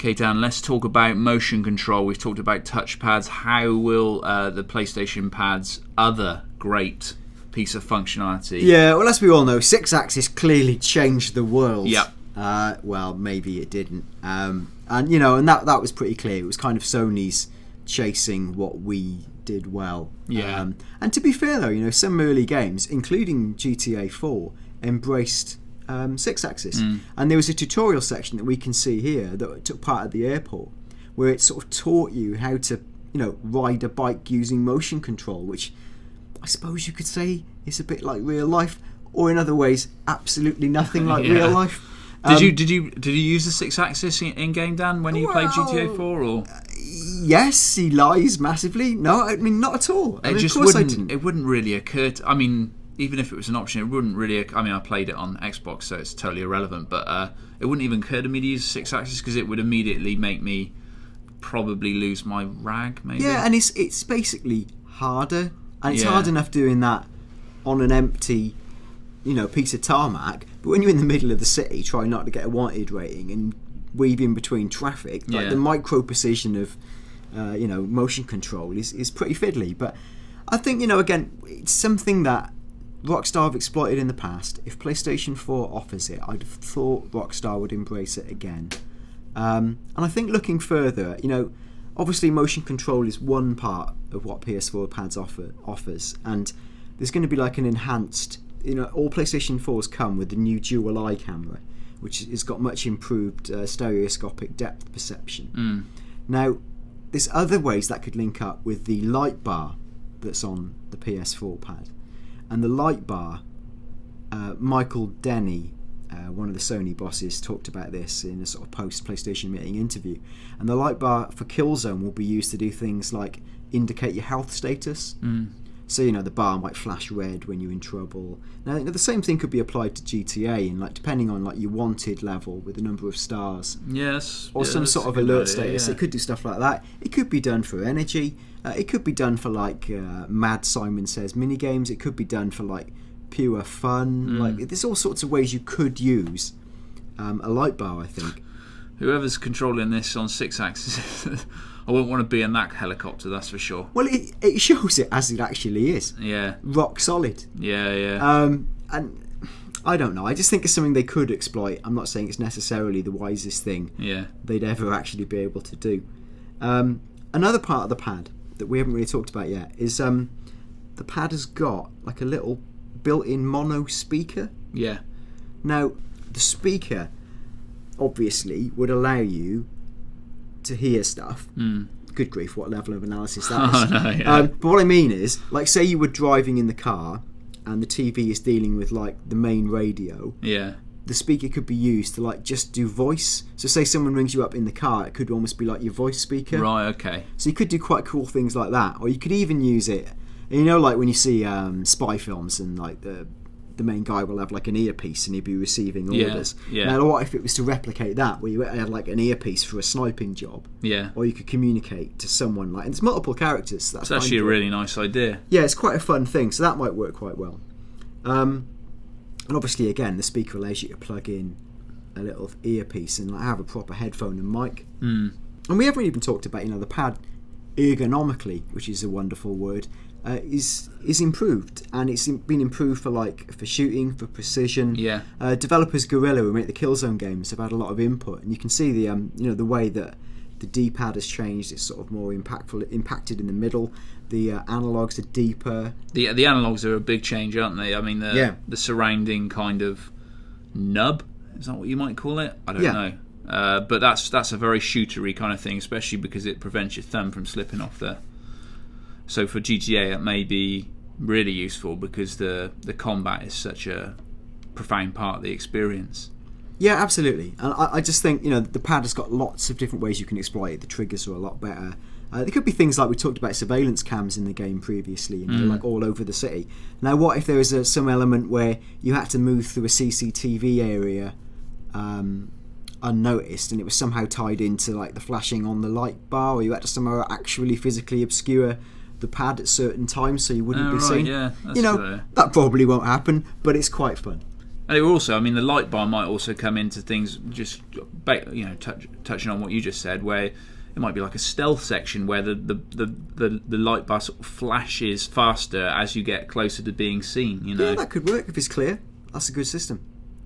Okay, Dan, let's talk about motion control. We've talked about touchpads. How will the PlayStation Pad's other great piece of functionality... Yeah, well, as we all know, 6-axis clearly changed the world. Yep. Well, maybe it didn't. And that was pretty clear. It was kind of Sony's chasing what we did well. Yeah. And to be fair, though, some early games, including GTA 4, embraced 6-axis. And there was a tutorial section that we can see here that took part at the airport, where it sort of taught you how to, ride a bike using motion control, which I suppose you could say is a bit like real life, or in other ways, absolutely nothing like real life. Did you use the 6-axis in game, Dan, when you played GTA 4? Or yes, he lies massively. No, I mean not at all. Of course I didn't. It wouldn't really occur. Even if it was an option, it wouldn't really. I played it on Xbox, so it's totally irrelevant. But it wouldn't even occur to me to use 6-axis because it would immediately make me probably lose my rag. Maybe. Yeah, and it's basically harder, and it's hard enough doing that on an empty, piece of tarmac. But when you're in the middle of the city, trying not to get a wanted rating and weave in between traffic, like the micro precision of motion control is pretty fiddly. But I think again, it's something that Rockstar have exploited in the past. If PlayStation 4 offers it, I'd have thought Rockstar would embrace it again. And I think looking further, obviously motion control is one part of what PS4 pads offers, and there's going to be like an enhanced, all PlayStation 4s come with the new dual eye camera, which has got much improved stereoscopic depth perception. Now, there's other ways that could link up with the light bar that's on the PS4 pad. And the light bar, Michael Denny, one of the Sony bosses, talked about this in a sort of post-PlayStation meeting interview. And the light bar for Killzone will be used to do things like indicate your health status. So, the bar might flash red when you're in trouble. Now, the same thing could be applied to GTA, and depending on your wanted level with the number of stars. Yes. Or some sort of alert status. It could do stuff like that. It could be done for energy. It could be done for Mad Simon Says minigames. It could be done for pure fun. There's all sorts of ways you could use a light bar, I think. Whoever's controlling this on 6-axis, I wouldn't want to be in that helicopter, that's for sure. Well, it shows it as it actually is. Yeah. Rock solid. Yeah. And I don't know. I just think it's something they could exploit. I'm not saying it's necessarily the wisest thing they'd ever actually be able to do. Another part of the pad that we haven't really talked about yet is the pad has got a little built-in mono speaker. Yeah. Now, the speaker obviously would allow you to hear stuff. Good grief, what level of analysis that is. But what I mean is, say you were driving in the car and the TV is dealing with the main radio. Yeah. The speaker could be used to just do voice. So say someone rings you up in the car, it could almost be your voice speaker. Right, okay. So you could do quite cool things like that. Or you could even use it, when you see spy films and the main guy will have an earpiece and he'll be receiving orders. Yeah. Now what if it was to replicate that, where you had an earpiece for a sniping job? Yeah. Or you could communicate to someone and it's multiple characters. So that's actually a really nice idea. Yeah, it's quite a fun thing. So that might work quite well. And obviously, again, the speaker allows you to plug in a little earpiece and have a proper headphone and mic. And we haven't even talked about, the pad ergonomically, which is a wonderful word, is improved, and it's been improved for shooting, for precision. Yeah. Developers Guerrilla, who make the Killzone games, have had a lot of input, and you can see the the way that the D-pad has changed. It's sort of more impacted in the middle. The analogues are deeper. The analogues are a big change, aren't they? The surrounding kind of nub, is that what you might call it? I don't know. But that's a very shootery kind of thing, especially because it prevents your thumb from slipping off there. So for GTA, it may be really useful because the combat is such a profound part of the experience. Yeah, absolutely. And I just think the pad has got lots of different ways you can exploit it. The triggers are a lot better. There could be things like we talked about surveillance cams in the game previously, all over the city. Now, what if there was some element where you had to move through a CCTV area unnoticed, and it was somehow tied into the flashing on the light bar, or you had to somehow actually physically obscure the pad at certain times so you wouldn't be seen? Yeah, that probably won't happen, but it's quite fun. And it also, I mean, the light bar might also come into things, just touching on what you just said, where it might be like a stealth section where the light bar sort of flashes faster as you get closer to being seen. Yeah, that could work if it's clear. That's a good system.